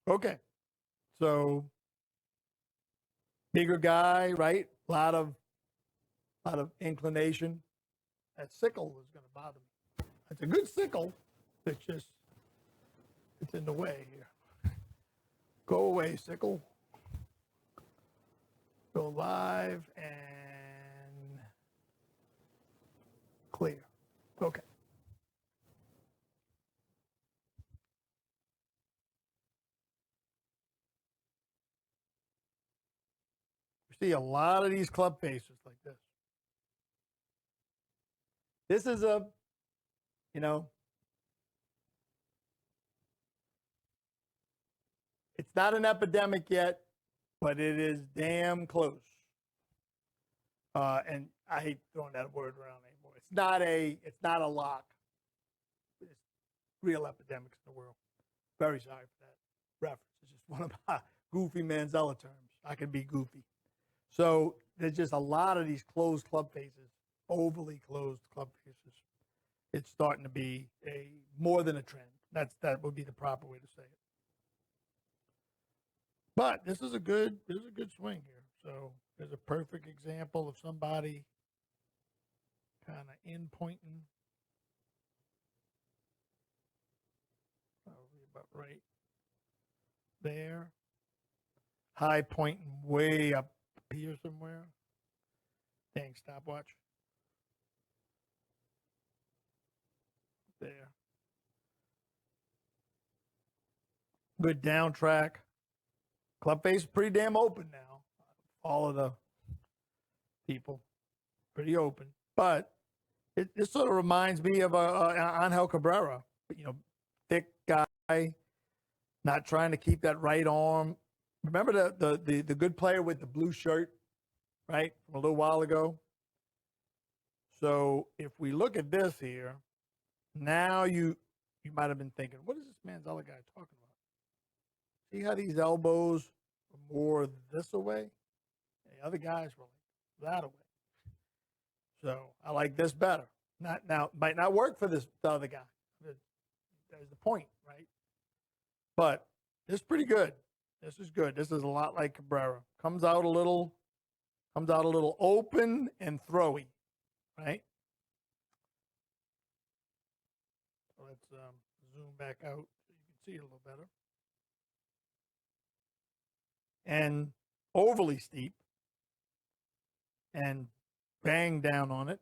Okay. So bigger guy, right? A lot of inclination. That sickle is going to bother me. It's a good sickle. It's in the way here. Go away, sickle. Go live and clear. Okay. We see a lot of these club faces like this. This is you know, it's not an epidemic yet, but it is damn close. And I hate throwing that word around anymore. It's not a lock. It's real epidemics in the world. Very sorry for that reference. It's just one of my goofy Manzella terms. I can be goofy. So there's just a lot of these closed club faces, overly closed club faces. It's starting to be a more than a trend. That would be the proper way to say it. But this is a good swing here. So there's a perfect example of somebody kind of in pointing. Probably about right there. High pointing way up here somewhere. Dang stopwatch. There. Good down track. Club face is pretty damn open now. All of the people pretty open, but it sort of reminds me of Angel Cabrera. Thick guy, not trying to keep that right arm. Remember the good player with the blue shirt, right, from a little while ago. So if we look at this here, now you might have been thinking, what is this Manzella guy talking about? See how these elbows are more this away? The other guys were like that away. So I like this better. Not now, might not work for the other guy. There's the point, right? But this is pretty good. This is good. This is a lot like Cabrera. Comes out a little open and throwy, right? So let's zoom back out so you can see it a little better. And overly steep and bang down on it.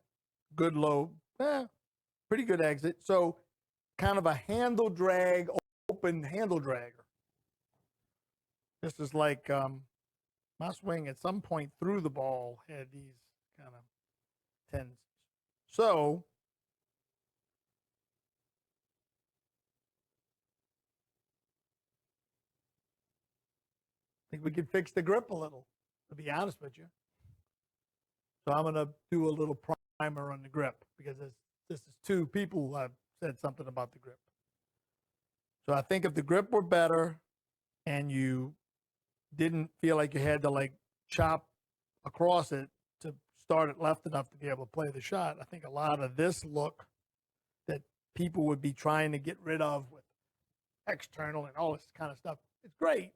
Good low, pretty good exit. So kind of a handle drag, open handle dragger. This is like my swing at some point through the ball had these kind of tendencies. So I think we could fix the grip a little, to be honest with you. So I'm going to do a little primer on the grip because this is two people who have said something about the grip. So I think if the grip were better and you didn't feel like you had to like chop across it to start it left enough to be able to play the shot, I think a lot of this look that people would be trying to get rid of with external and all this kind of stuff, it's great.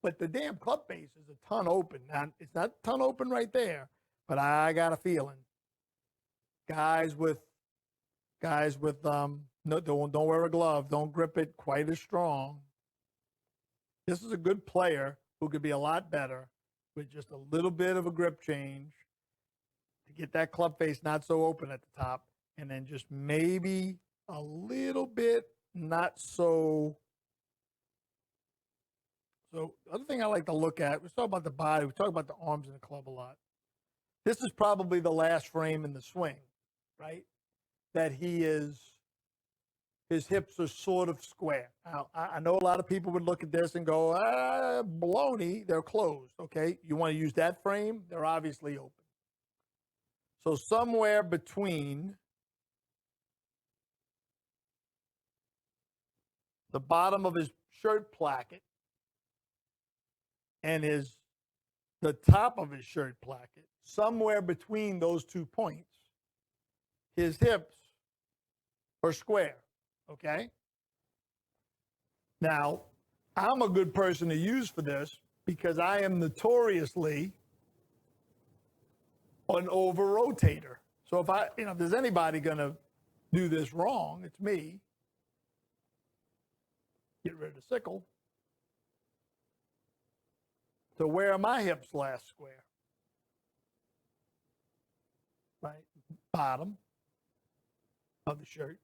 But the damn club face is a ton open. Now, it's not a ton open right there, but I got a feeling guys with no, don't wear a glove, don't grip it quite as strong. This is a good player who could be a lot better with just a little bit of a grip change to get that club face not so open at the top, and then just maybe a little bit not so. So the other thing I like to look at, we talk about the body, we talk about the arms in the club a lot. This is probably the last frame in the swing, right? That his hips are sort of square. Now, I know a lot of people would look at this and go, baloney, they're closed, okay? You want to use that frame? They're obviously open. So somewhere between the bottom of his shirt placket and the top of his shirt placket, somewhere between those 2 points, his hips are square, okay? Now, I'm a good person to use for this because I am notoriously an over rotator. So if there's anybody going to do this wrong, it's me. Get rid of the sickle. So where are my hips last square? Right, bottom of the shirt.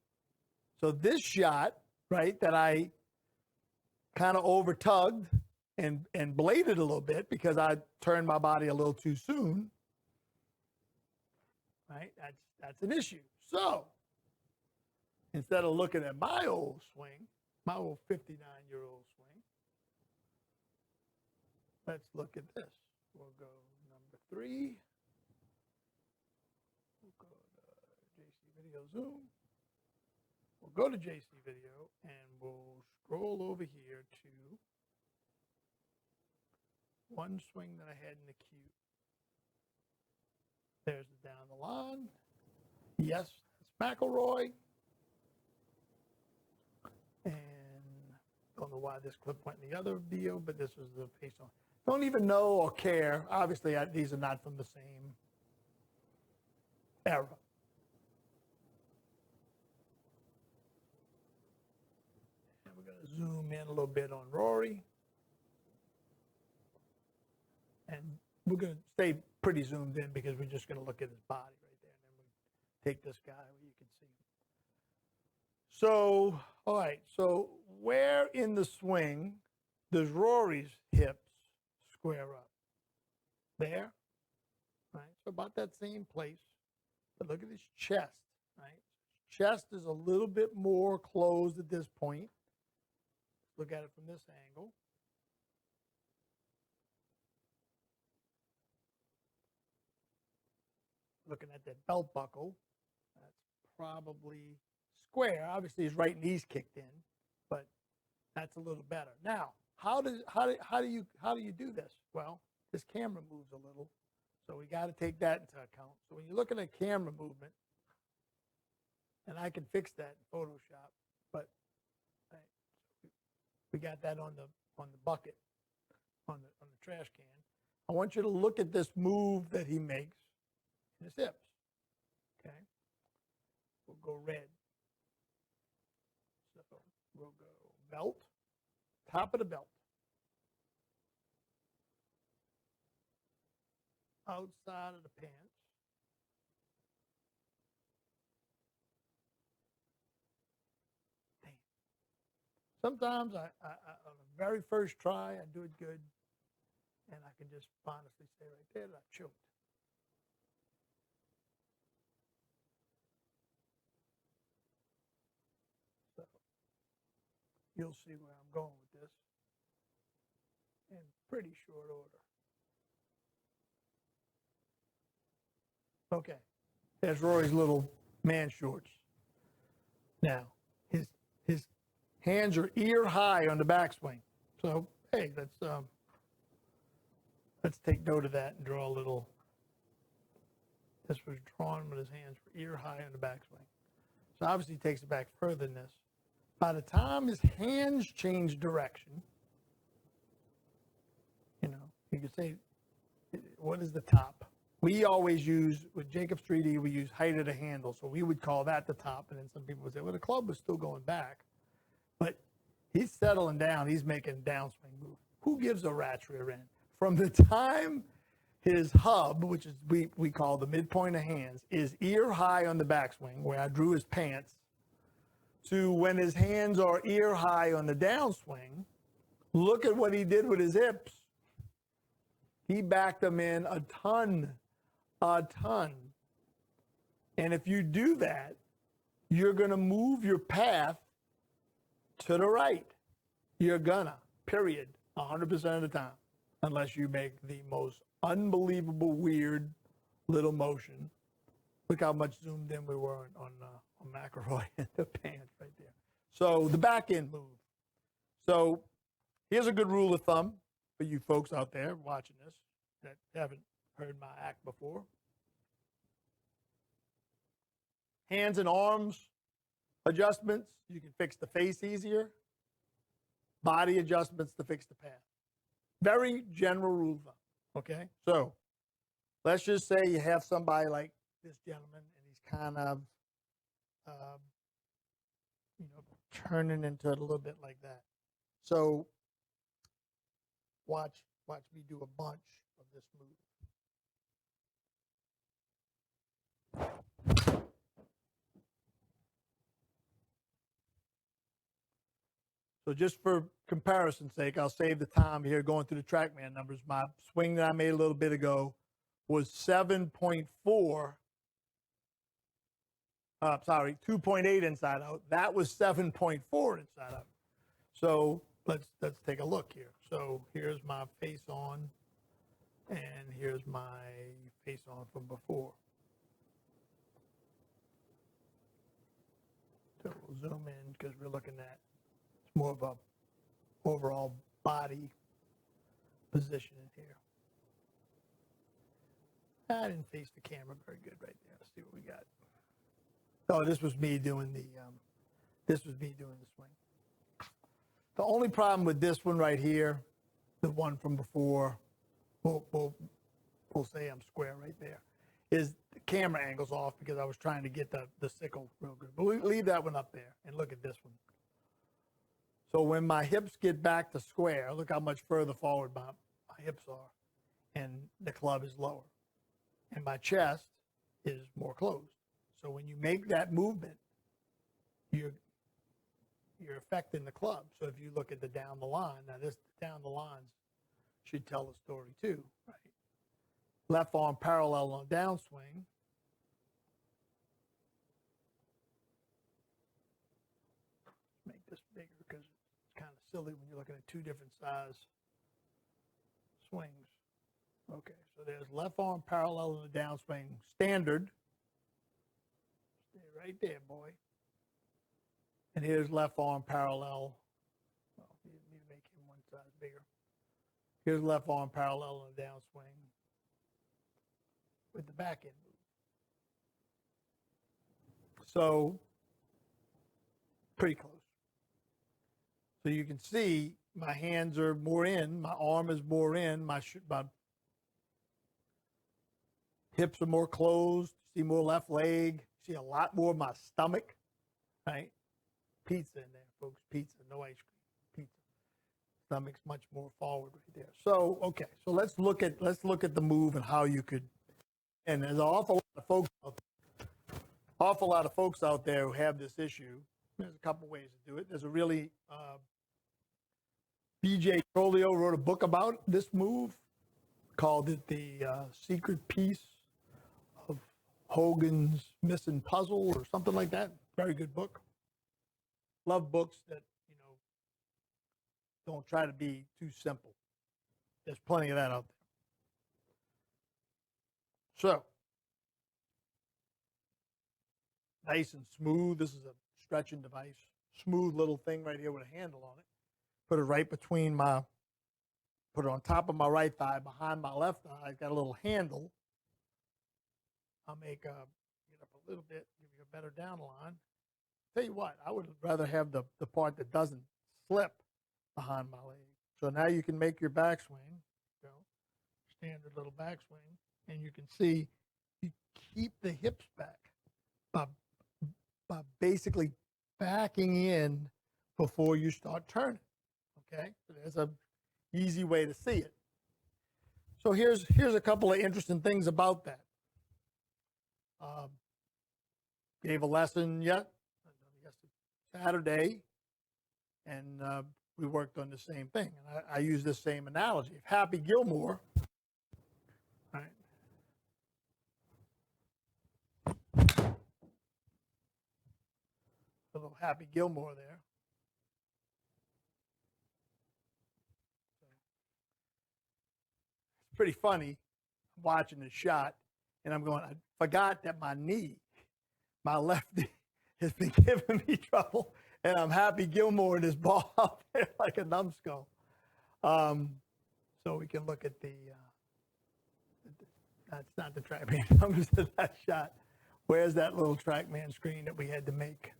So this shot, right, that I kind of over tugged and bladed a little bit because I turned my body a little too soon, right? That's an issue. So instead of looking at my old swing, my old 59-year-old swing, let's look at this. We'll go number 3. We'll go to JC Video Zoom. We'll go to JC Video and we'll scroll over here to one swing that I had in the queue. There's the down the line. Yes, that's McElroy. And don't know why this clip went in the other video, but this was the face on. Don't even know or care. Obviously, these are not from the same era. And we're going to zoom in a little bit on Rory. And we're going to stay pretty zoomed in because we're just going to look at his body right there. And then we take this guy where you can see him. So, all right. So where in the swing does Rory's hips square up? There, right? So about that same place. But look at his chest, right? Chest is a little bit more closed at this point. Look at it from this angle. Looking at that belt buckle, that's probably square. Obviously, his right knee's kicked in, but that's a little better. Now, how do you do this? Well, this camera moves a little, so we got to take that into account. So when you're looking at camera movement, and I can fix that in Photoshop, but we got that on the bucket, on the trash can. I want you to look at this move that he makes in his hips. Okay, we'll go red. So we'll go belt, top of the belt, outside of the pants. Damn. Sometimes I on the very first try, I do it good, and I can just honestly say right there that I choked. So you'll see where I'm going with this in pretty short order. Okay, there's Rory's little man shorts. Now, his hands are ear high on the backswing. So, hey, let's take note of that and draw a little. This was drawn when his hands were ear high on the backswing. So obviously he takes it back further than this. By the time his hands change direction, you could say, what is the top? We always use, with Jacobs 3D, we use height of the handle. So we would call that the top. And then some people would say, well, the club was still going back. But he's settling down. He's making a downswing move. Who gives a rat's rear end? From the time his hub, which is we call the midpoint of hands, is ear high on the backswing, where I drew his pants, to when his hands are ear high on the downswing, look at what he did with his hips. He backed them in a ton. And if you do that, you're going to move your path to the right. You're gonna, period, 100% of the time, unless you make the most unbelievable, weird little motion. Look how much zoomed in we were on McElroy and the pants right there. So the back end move. So here's a good rule of thumb for you folks out there watching this that haven't heard my act before. Hands and arms adjustments, you can fix the face easier body adjustments to fix the path. Very general rule of thumb, okay? So let's just say you have somebody like this gentleman, and he's kind of, turning into it a little bit like that. So watch me do a bunch of this move. So just for comparison's sake, I'll save the time here going through the TrackMan numbers. My swing that I made a little bit ago was 7.4. 2.8 inside out. That was 7.4 inside out. So let's take a look here. So here's my face on, and here's my face on from before. So we'll zoom in because we're looking at more of a overall body position in here. I didn't face the camera very good right there. Let's see what we got. Oh, this was me doing the swing. The only problem with this one right here, the one from before, we'll say I'm square right there, is the camera angle's off because I was trying to get the sickle real good. But we leave that one up there and look at this one. So when my hips get back to square, look how much further forward my hips are, and the club is lower, and my chest is more closed. So when you make that movement, you're affecting the club. So if you look at the down the line, now this down the lines should tell the story too, right? Left arm parallel on downswing. Make this bigger because it's kind of silly when you're looking at two different size swings. Okay, so there's left arm parallel in the downswing standard. Stay right there, boy. And here's left arm parallel. Well, you need to make him one size bigger. Here's left arm parallel in the downswing with the back end move. So pretty close. So you can see my hands are more in, my arm is more in, my hips are more closed, see more left leg, see a lot more of my stomach, right? Pizza in there, folks, pizza, no ice cream, pizza. Stomach's much more forward right there. So, okay, so let's look at the move and how you could, and there's an awful lot of folks out there who have this issue. There's a couple ways to do it. There's a really, B.J. Trolio wrote a book about this move, called it The Secret Piece of Hogan's Missing Puzzle or something like that. Very good book. Love books that, don't try to be too simple. There's plenty of that out there. So, nice and smooth. This is a stretching device. Smooth little thing right here with a handle on it. Put it right between put it on top of my right thigh, behind my left thigh. It's got a little handle. I'll get up a little bit, give you a better down line. Tell you what, I would rather have the part that doesn't slip behind my leg. So now you can make your backswing, standard little backswing, and you can see you keep the hips back by basically backing in before you start turning. Okay, so there's a easy way to see it. So here's a couple of interesting things about that. Gave a lesson Saturday, and we worked on the same thing. And I use this same analogy. If Happy Gilmore, right? A little Happy Gilmore there. It's pretty funny watching the shot, and I'm going, I forgot that my left knee has been giving me trouble, and I'm Happy Gilmore and his ball out there like a numbskull. So we can look at that's not the TrackMan numbers of that shot. Where's that little TrackMan screen that we had to make?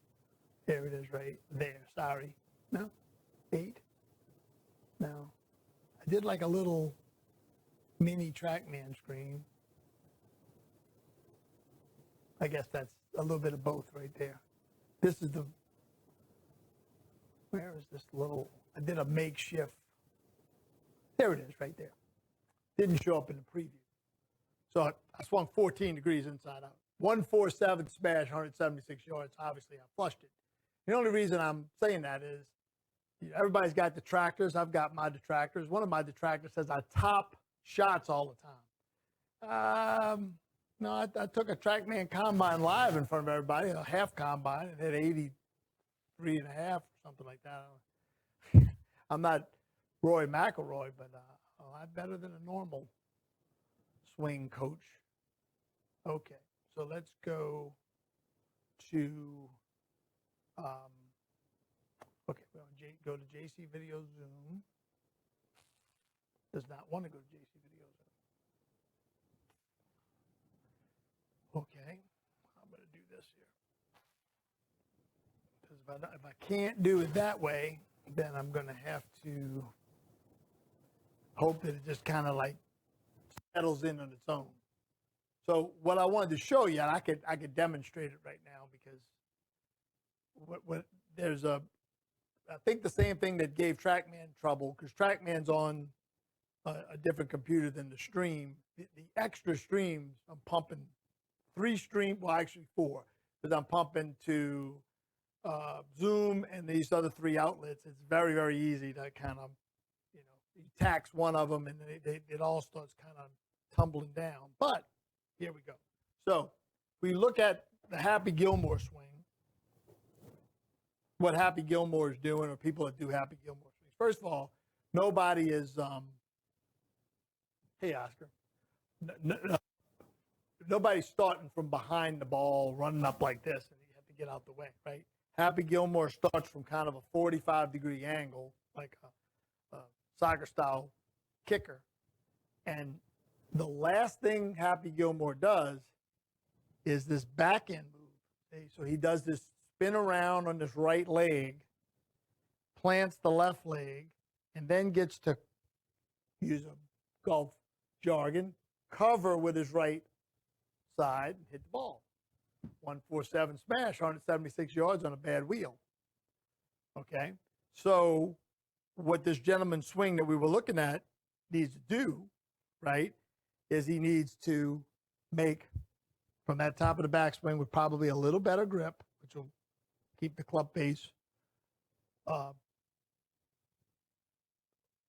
There it is right there. Sorry. No? 8. Now, I did like a little mini TrackMan screen. I guess that's a little bit of both right there. This is where is this little, I did a makeshift. There it is right there. Didn't show up in the preview. So I swung 14 degrees inside out. 147 smash, 176 yards. Obviously, I flushed it. The only reason I'm saying that is everybody's got detractors. I've got my detractors. One of my detractors says I top shots all the time. No, I took a TrackMan combine live in front of everybody, a half combine, and hit 83 and a half or something like that. I'm not Roy McIlroy, but a lot better than a normal swing coach. Okay, so let's go to, okay, we're on go to JC Video Zoom. Does not want to go to JC Video Zoom. Okay, I'm going to do this here. Because if I can't do it that way, then I'm going to have to hope that it just kind of like settles in on its own. So what I wanted to show you, and I could demonstrate it right now because what there's I think the same thing that gave TrackMan trouble, because TrackMan's on a different computer than the stream. The extra streams, I'm pumping 3 streams, well actually 4, because I'm pumping to Zoom and these other 3 outlets. It's very, very easy to kind of, you tax one of them and it all starts kind of tumbling down. But here we go. So we look at the Happy Gilmore swing, what Happy Gilmore is doing, or people that do Happy Gilmore swings. First of all, nobody is, hey, Oscar, nobody's starting from behind the ball, running up like this, and you have to get out the way, right? Happy Gilmore starts from kind of a 45-degree angle, like a soccer-style kicker. And the last thing Happy Gilmore does is this back end move. Okay? So he does this spin around on this right leg, plants the left leg, and then gets to use a golf jargon, cover with his right side and hit the ball. 147 smash, 176 yards on a bad wheel. Okay, so what this gentleman's swing that we were looking at needs to do, right, is he needs to make from that top of the backswing with probably a little better grip, which will keep the club face a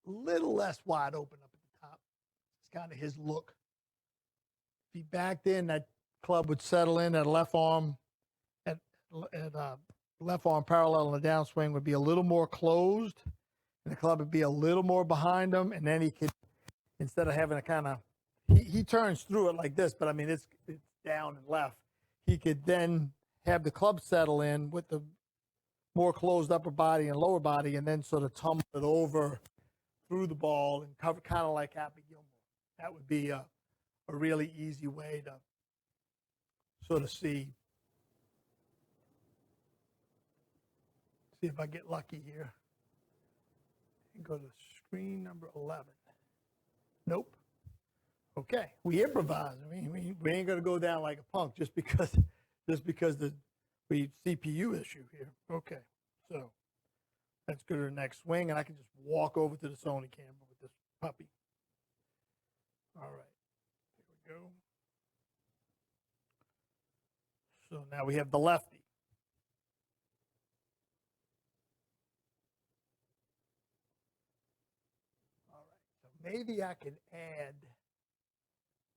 little less wide open up at the top. It's kind of his look. If he backed in, that club would settle in at left arm, at left arm parallel, and the downswing would be a little more closed, and the club would be a little more behind him, and then he could, instead of having a kind of, he turns through it like this, but I mean, it's down and left. He could then have the club settle in with the more closed upper body and lower body, and then sort of tumble it over through the ball and cover, kind of like Happy Gilmore. That would be a really easy way to sort of see if I get lucky here. And go to screen number 11. Nope. Okay, we improvise. I mean, we ain't gonna go down like a punk just because we CPU issue here. Okay, so let's go to the next swing, and I can just walk over to the Sony camera with this puppy. All right, here we go. So now we have the lefty. All right, so maybe I can add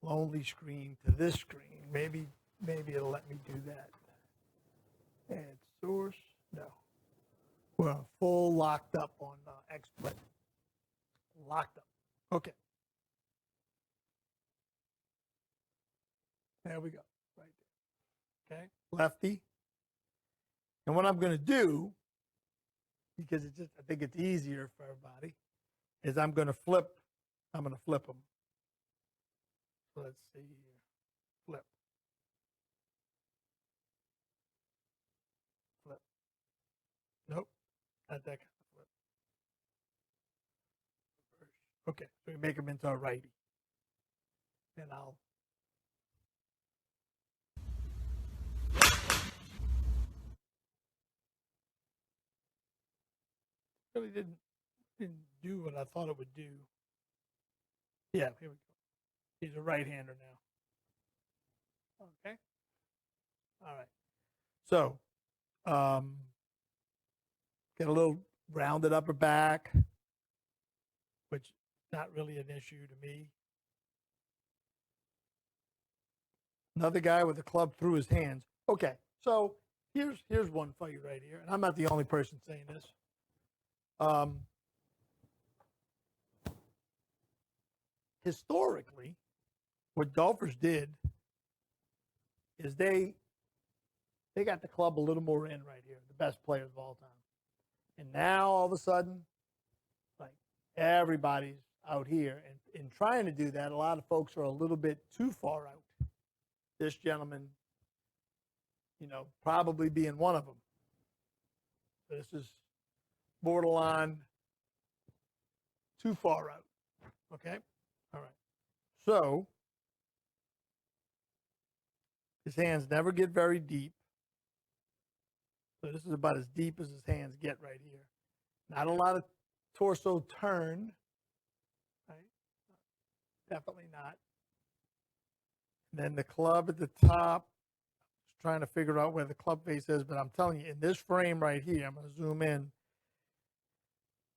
lonely screen to this screen. Maybe it'll let me do that. Add source. No. We're full locked up on XSplit. Locked up. Okay. There we go. Right there. Okay. Lefty. And what I'm going to do, because it's just, I think it's easier for everybody, is I'm going to flip them. So let's see here. Flip. Flip. Nope. Not that kind of flip. Okay, so we make him into a righty. And I'll really didn't do what I thought it would do. Yeah, here we go. He's a right-hander now. Okay. All right. So, get a little rounded upper back, which is not really an issue to me. Another guy with a club through his hands. Okay, so here's one for you right here, and I'm not the only person saying this. Historically, what golfers did is they got the club a little more in right here, the best players of all time. And now all of a sudden, like everybody's out here. And in trying to do that, a lot of folks are a little bit too far out. This gentleman, probably being one of them. This is borderline too far out. Okay? All right. So his hands never get very deep. So this is about as deep as his hands get right here. Not a lot of torso turn. Right? Definitely not. And then the club at the top. Just trying to figure out where the club face is, but I'm telling you, in this frame right here, I'm going to zoom in.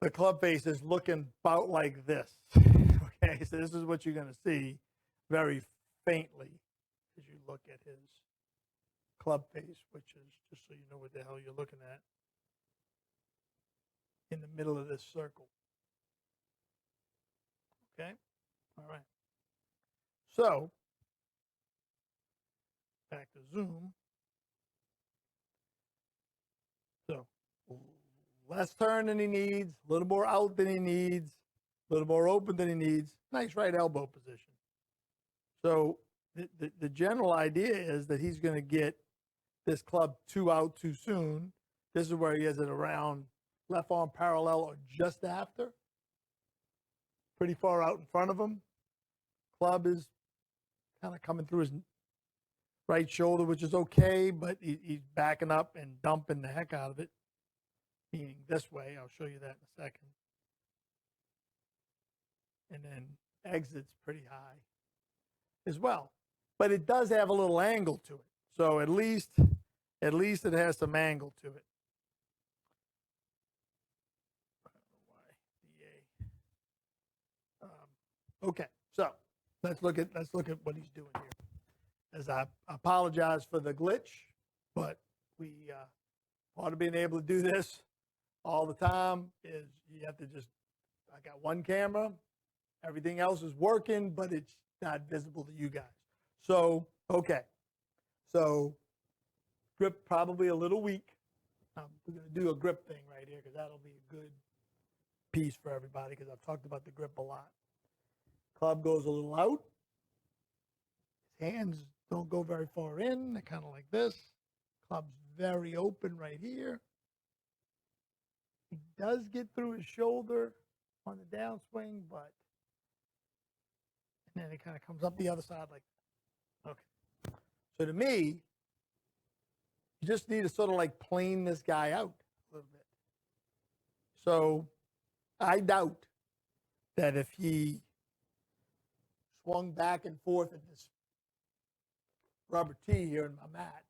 The club face is looking about like this. Okay, so this is what you're going to see very faintly as you look at his club face, which is, just so you know what the hell you're looking at, in the middle of this circle. Okay? All right. So, back to zoom. So, less turn than he needs, a little more out than he needs, a little more open than he needs. Nice right elbow position. So, the general idea is that he's going to get this club too out too soon. This is where he has it around left arm parallel or just after. Pretty far out in front of him. Club is kind of coming through his right shoulder, which is okay, but he's backing up and dumping the heck out of it. Meaning this way. I'll show you that in a second. And then exits pretty high as well. But it does have a little angle to it. So at least it has some angle to it. Okay, so let's look at what he's doing here. As I apologize for the glitch, but we part of being able to do this all the time is you have to I got one camera, everything else is working, but it's not visible to you guys. So, okay. So, grip probably a little weak. We're going to do a grip thing right here because that'll be a good piece for everybody because I've talked about the grip a lot. Club goes a little out. His hands don't go very far in. They're kind of like this. Club's very open right here. He does get through his shoulder on the downswing, but and then it kind of comes up the other side like that. Okay. So to me, you just need to sort of like plane this guy out a little bit. So I doubt that if he swung back and forth in this rubber tee here in my mat,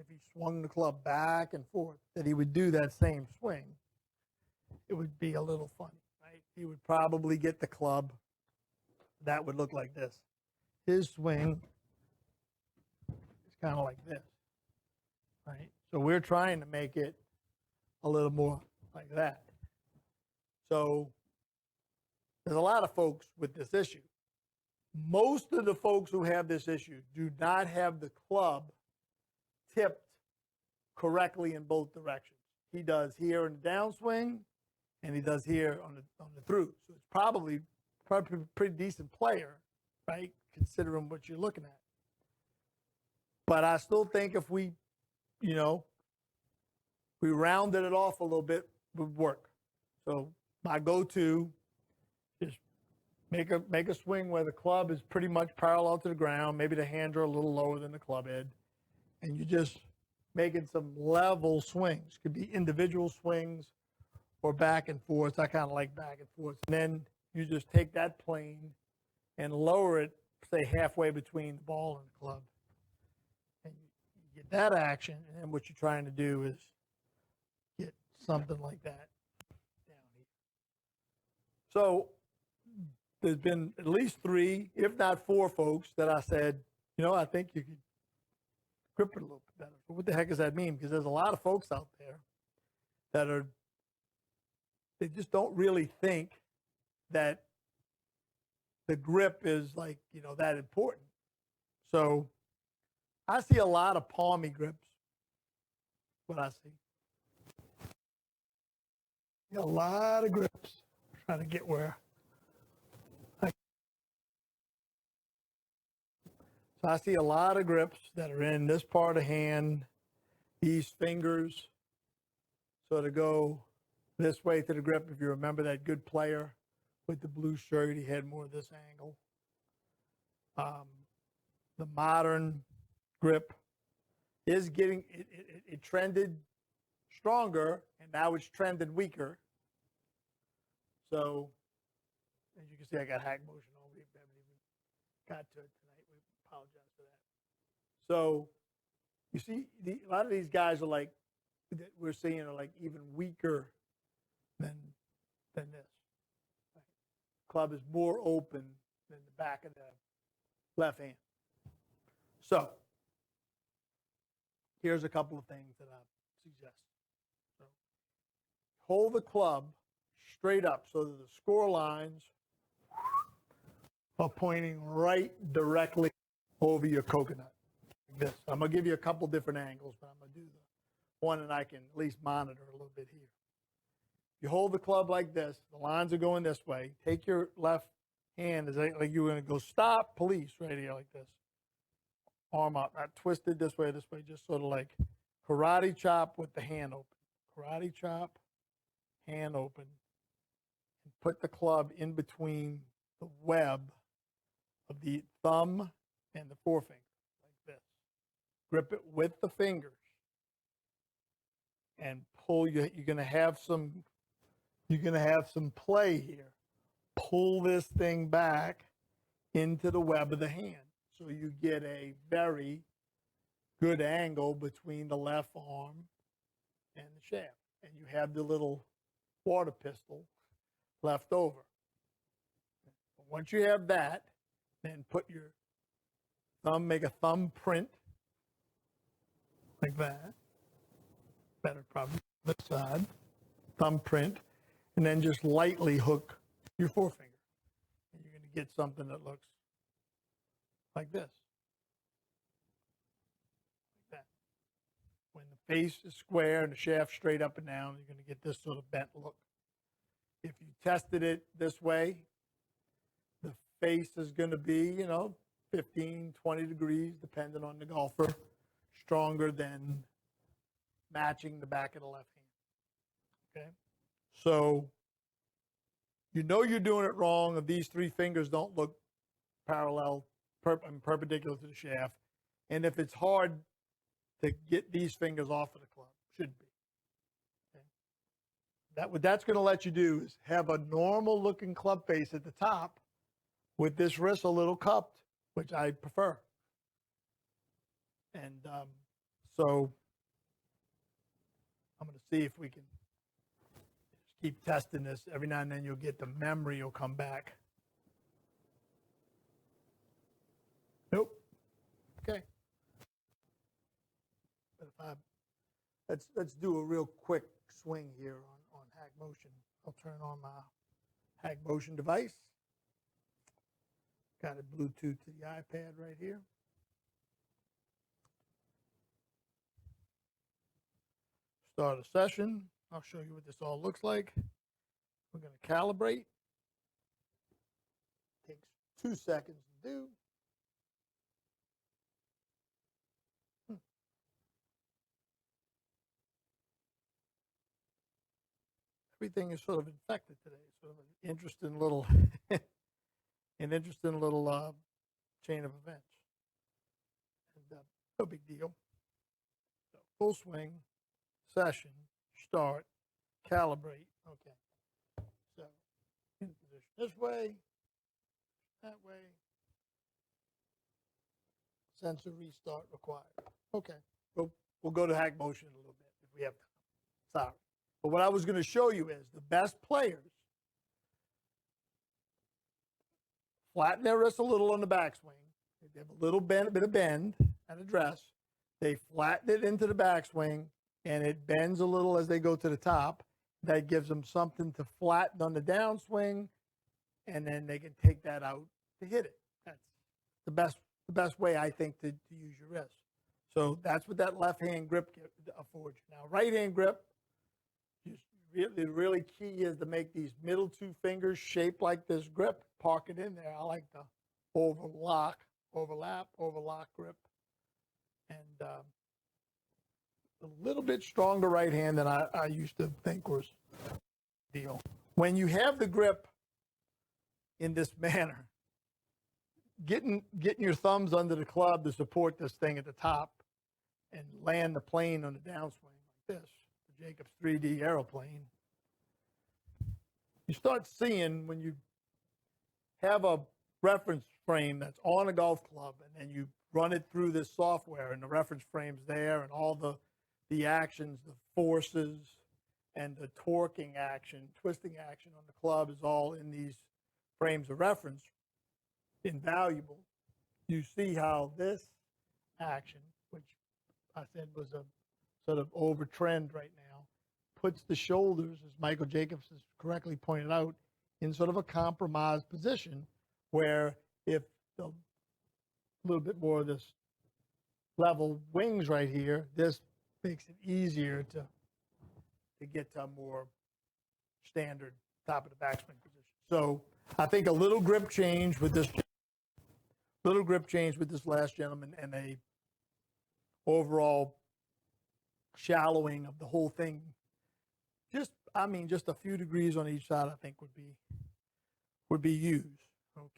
if he swung the club back and forth, that he would do that same swing. It would be a little funny, right? He would probably get the club. That would look like this. His swing is kind of like this, right? So we're trying to make it a little more like that. So there's a lot of folks with this issue. Most of the folks who have this issue do not have the club tipped correctly in both directions. He does here in the downswing, and he does here on the through. So it's probably a pretty decent player, right, considering what you're looking at. But I still think if we rounded it off a little bit, would work. So my go-to is Make a swing where the club is pretty much parallel to the ground. Maybe the hands are a little lower than the club head, and you just making some level swings. Could be individual swings or back and forth. I kind of like back and forth. And then you just take that plane and lower it, say halfway between the ball and the club, and you get that action. And then what you're trying to do is get something like that down here. So there's been at least 3, if not 4 folks that I said, I think you could grip it a little bit better. But what the heck does that mean? Because there's a lot of folks out there that they just don't really think that the grip is like, that important. So I see a lot of palmy grips. What I see. A lot of grips. Trying to get where. So I see a lot of grips that are in this part of the hand, these fingers. So to go this way to the grip, if you remember that good player with the blue shirt, he had more of this angle. The modern grip is getting, it trended stronger, and now it's trended weaker. So as you can see, I got hack motion on. We haven't even got to it tonight. We apologize for that. So you see, a lot of these guys are like, that we're seeing are like even weaker than this. Right? Club is more open than the back of the left hand. So here's a couple of things that I suggest. So hold the club straight up so that the score lines are pointing right directly over your coconut. Like this. I'm going to give you a couple different angles, but I'm going to do the one that I can at least monitor a little bit here. You hold the club like this. The lines are going this way. Take your left hand as like you're going to go stop, police, right here like this. Arm up, not twisted this way, just sort of like karate chop with the hand open. Karate chop, hand open. And put the club in between the web of the thumb and the forefinger, like this. Grip it with the fingers. And pull, you're going to have some play here. Pull this thing back into the web of the hand. So you get a very good angle between the left arm and the shaft. And you have the little water pistol left over. Once you have that, then put your thumb, make a thumb print like that. Better probably this side. Thumb print. And then just lightly hook your forefinger. And you're going to get something that looks like this. Like that. When the face is square and the shaft straight up and down, you're going to get this sort of bent look. If you tested it this way, the face is going to be, 15, 20 degrees, depending on the golfer, stronger than matching the back of the left hand. Okay? So you're doing it wrong if these 3 fingers don't look parallel, perpendicular to the shaft. And if it's hard to get these fingers off of the club, should be. Okay? What that's going to let you do is have a normal looking club face at the top with this wrist a little cupped, which I prefer. And so I'm going to see if we can just keep testing this. Every now and then you'll get the memory will come back. Nope. Okay. But if let's do a real quick swing here on hack motion. I'll turn on my hack motion device. Got it Bluetooth to the iPad right here. Start a session. I'll show you what this all looks like. We're going to calibrate. Takes 2 seconds to do. Everything is sort of infected today. Sort of an interesting little an interesting little chain of events. And, no big deal. So full swing, session, start, calibrate. Okay. So in position this way, that way. Sensor restart required. Okay. We'll go to hack motion in a little bit if we have time. Sorry. But what I was going to show you is the best players flatten their wrist a little on the backswing. They have a little bit of bend at address. They flatten it into the backswing, and it bends a little as they go to the top. That gives them something to flatten on the downswing, and then they can take that out to hit it. That's the best way, I think, to use your wrist. So that's what that left-hand grip affords you. Now, right-hand grip, the really key is to make these middle two fingers shaped like this grip. Park it in there. I like the overlap, overlock grip. And a little bit stronger right hand than I used to think was deal. When you have the grip in this manner, getting your thumbs under the club to support this thing at the top and land the plane on the downswing like this, the Jacobs 3D aeroplane, you start seeing when you have a reference frame that's on a golf club and then you run it through this software and the reference frame's there and all the actions, the forces, and the torquing action, twisting action on the club is all in these frames of reference. Invaluable. You see how this action, which I said was a sort of over trend right now, puts the shoulders, as Michael Jacobs has correctly pointed out, in sort of a compromised position where if a little bit more of this level wings right here, this makes it easier to get to a more standard top of the backswing position. So I think a little grip change with this last gentleman and a overall shallowing of the whole thing. Just a few degrees on each side, I think would be used. Okay.